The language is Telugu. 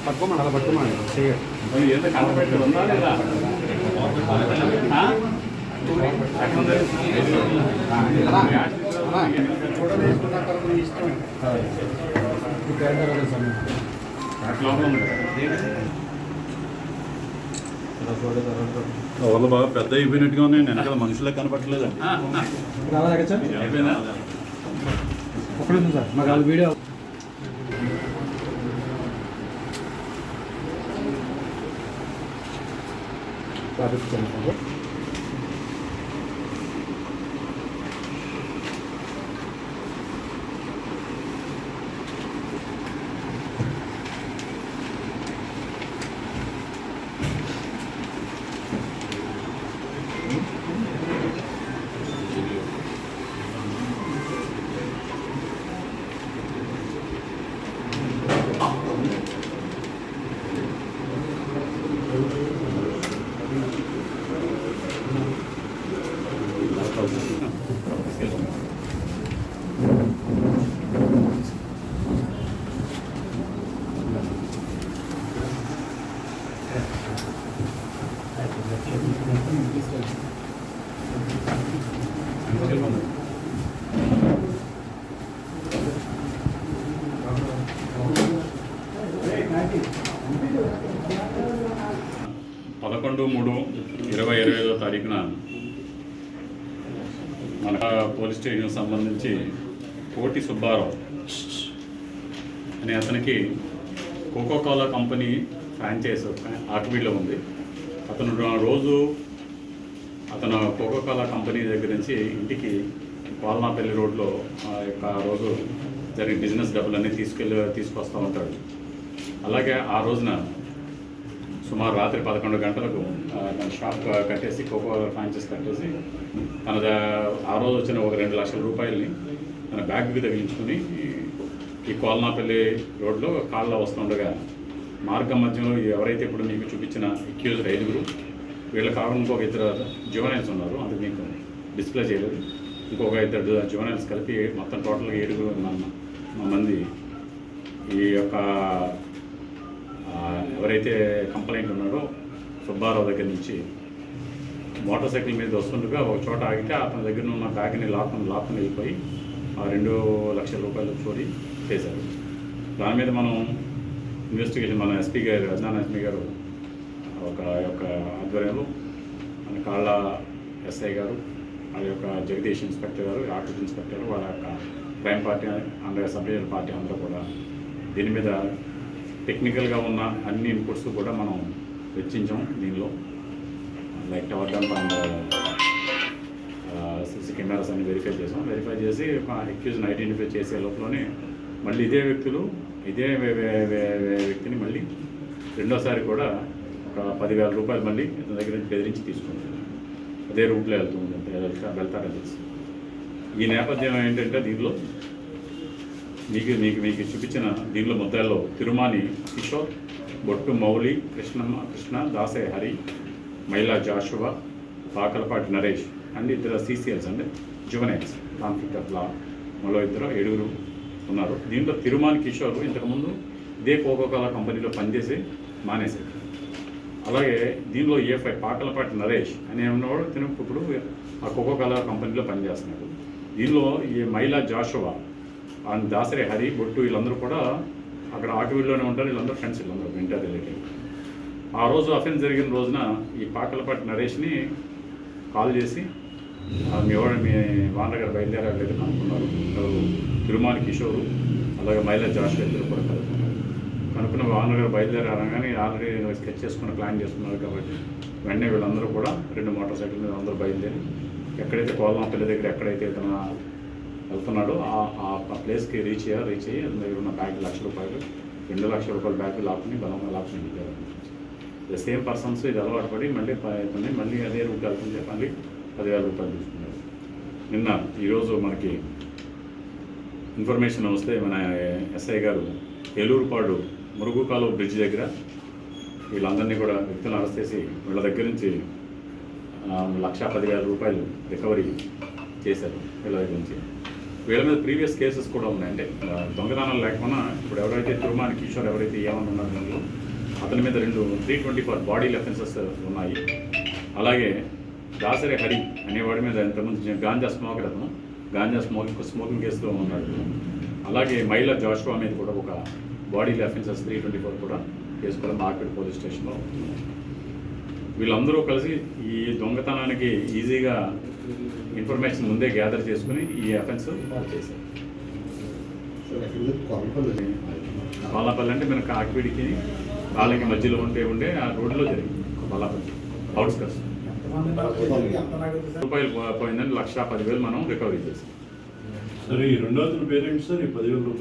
పట్టుకోమని అలా పట్టుకోమని ఎంత కనపెట్టి ఉందా లేదా వాళ్ళు బాగా పెద్ద అయిపోయినట్టుగా ఉన్నాయి. వెనకాల మనుషులే కనపట్టలేదండి. అయిపోయిందా? ఒకటి సార్ మాకు అది వీడియో సార్ 11/3/2025 మన పోలీస్ స్టేషన్ సంబంధించి కోటి సుబ్బారావు అనే అతనికి కోకోకోలా కంపెనీ ఫ్రాంచైజ్ ఆర్టీవీలో ఉంది. అతను రోజు అతను కోకోకోలా కంపెనీ దగ్గర నుంచి ఇంటికి కోల్నాపల్లి రోడ్లో ఆ రోజు జరిగే బిజినెస్ డబ్బులన్నీ తీసుకొస్తూ ఉంటాడు. అలాగే ఆ రోజున సుమారు రాత్రి 11 గంటలకు తన షాప్ కట్టేసి కోకో ఫ్రాంచైజ్ కట్టేసి ఆ రోజు వచ్చిన ఒక 2 లక్షల రూపాయలని తన బ్యాగ్కి తగిలించుకుని ఈ కోల్నాపల్లి రోడ్లో కాళ్ళలో వస్తుండగా మార్గం మధ్యలో ఎవరైతే ఇప్పుడు మీకు చూపించిన అక్యూజ్డ్ 5 వీళ్ళ కాకుండా ఇంకొక 2 జువెనైల్స్ ఉన్నారు. అది మీకు డిస్ప్లే చేయలేదు. ఇంకొక 2 జువెనైల్స్ కలిపి మొత్తం టోటల్గా 7 మంది ఈ యొక్క ఎవరైతే కంప్లైంట్ ఉన్నాడో సుబ్బారావు దగ్గర నుంచి మోటార్ సైకిల్ మీద వస్తుండగా ఒక చోట ఆగితే అతని దగ్గర ఉన్న బ్యాగ్ని లాక్కుని వెళ్ళిపోయి ఆ 2 లక్షల రూపాయలు చోరీ చేశారు. దాని మీద మనం ఇన్వెస్టిగేషన్ మన ఎస్పీ గారు అజ్ఞాన ఎస్పీ గారు ఒక యొక్క ఆధ్వర్యంలో మన కాళ్ళ ఎస్ఐ గారు వాళ్ళ యొక్క జగదీష్ ఇన్స్పెక్టర్ గారు ఆర్టీసీ ఇన్స్పెక్టర్ వాళ్ళ యొక్క క్రైమ్ పార్టీ అందరూ సభ్యుల పార్టీ అందరూ కూడా దీని మీద టెక్నికల్గా ఉన్న అన్ని ఇన్పుట్స్ కూడా మనం వెచ్చించాం. దీనిలో like tower dump and CC cameras అన్ని వెరిఫై చేసి అక్యూజ్ని ఐడెంటిఫై చేసే లోపలనే మళ్ళీ ఇదే వ్యక్తిని మళ్ళీ రెండోసారి కూడా ఒక 10,000 రూపాయలు మళ్ళీ ఇతని దగ్గర నుంచి బెదిరించి తీసుకుంటారు. అదే రూట్లో వెళ్తారని తెలిసి ఈ నేపథ్యం ఏంటంటే దీనిలో మీకు చూపించిన దీనిలో ముద్దాల్లో తిరుమాని కిషోర్, బొట్టు మౌలి, కృష్ణ దాసే హరి, మైలా జాషువా, పాకలపాటి నరేష్ అండ్ 2 CCLs అంటే జువెనైల్స్ కాన్ఫ్లిక్ట్ ఆఫ్ లా మరో 7 ఉన్నారు. దీంట్లో తిరుమాని కిషోర్ ఇంతకుముందు ఇదే కోకోకోలా కంపెనీలో పనిచేసి మానేశారు. అలాగే దీనిలో పాకలపాటి నరేష్ అనే ఉన్నవాడు ఇప్పుడు ఆ కోకోకోలా కంపెనీలో పనిచేస్తున్నాడు. దీనిలో ఈ మైలా జాషువా అండ్ దాసరే హరి, బొట్టు వీళ్ళందరూ కూడా అక్కడ ఆటవీల్లోనే ఉంటారు. వీళ్ళందరూ ఫ్రెండ్స్, వీళ్ళందరూ ఇంటర్ రిలేటివ్. ఆ రోజు అఫెన్స్ జరిగిన రోజున ఈ పాకలపాటి నరేష్ని కాల్ చేసి మీ వానర్ గారు బయలుదేరారు లేదు కనుక్కున్నారు. తిరుమాని కిషోరు అలాగే మైలా జాష్ ఇద్దరు కూడా కనుక్కున్న వానర్ గారు బయలుదేరారు. కానీ ఆల్రెడీ స్కెచ్ చేసుకుని ప్లాన్ చేసుకున్నారు కాబట్టి వెంటనే వీళ్ళందరూ కూడా 2 మోటార్ సైకిల్ మీద అందరూ బయలుదేరి ఎక్కడైతే కోల్నాపల్లి దగ్గర ఎక్కడైతే తన వెళ్తున్నాడో ఆ ప్లేస్కి రీచ్ అయ్యి అతని దగ్గర ఉన్న బ్యాగ్ 1 లక్ష రూపాయలు 2 లక్షల రూపాయల బ్యాగ్ లాక్కుని బలంగా లాక్కుని వెళ్ళారు. ద సేమ్ పర్సన్స్ ఇది అలవాటు పడి మళ్ళీ అదే రూట్ వెళ్తుంది చెప్పండి 10,000 రూపాయలు తీసుకున్నారు. ఈరోజు మనకి ఇన్ఫర్మేషన్ వస్తే మన ఎస్ఐ గారు ఏలూరుపాడు మురుగుకాలువ బ్రిడ్జ్ దగ్గర వీళ్ళందరినీ కూడా వ్యక్తులను అరెస్ట్ చేసి వీళ్ళ దగ్గర నుంచి 1,10,000 రూపాయలు రికవరీ చేశారు. వీళ్ళ దగ్గర నుంచి వీళ్ళ మీద ప్రీవియస్ కేసెస్ కూడా ఉన్నాయి. అంటే దొంగతనాలు లేకుండా ఇప్పుడు ఎవరైతే తిరుమాని కిషోర్ ఎవరైతే ఏమని ఉన్నారో అతని మీద 324 బాడీ అఫెన్సెస్ ఉన్నాయి. అలాగే దాసరి హరి అనేవాడి మీద ఇంతకుముందు గాంజా స్మోకర్ అతను గాంజా స్మోకింగ్ కేసులో ఉన్నాడు. అలాగే మైలా జాషువా మీద కూడా ఒక బాడీ అఫెన్సెస్ 324 కూడా కేసు కూడా మార్కెట్ పోలీస్ స్టేషన్లో. వీళ్ళందరూ కలిసి ఈ దొంగతనానికి ఈజీగా ఇన్ఫర్మేషన్ ముందే గ్యాదర్ చేసుకుని ఈ అఫెన్స్ చేశారు. బాలాపల్లి అంటే మన కాకిపీడికి వాళ్ళకి మధ్యలో ఉండే ఆ రోడ్లో జరిగింది. బాలాపల్లి అవుట్స్కట్స్ రూపాయలు పోయిందని 1,10,000 మనం రికవరీ చేసాం. సరే, ఈ రెండో అతని పేరెంట్స్ సార్ ఈ 10,000 రూపాయలు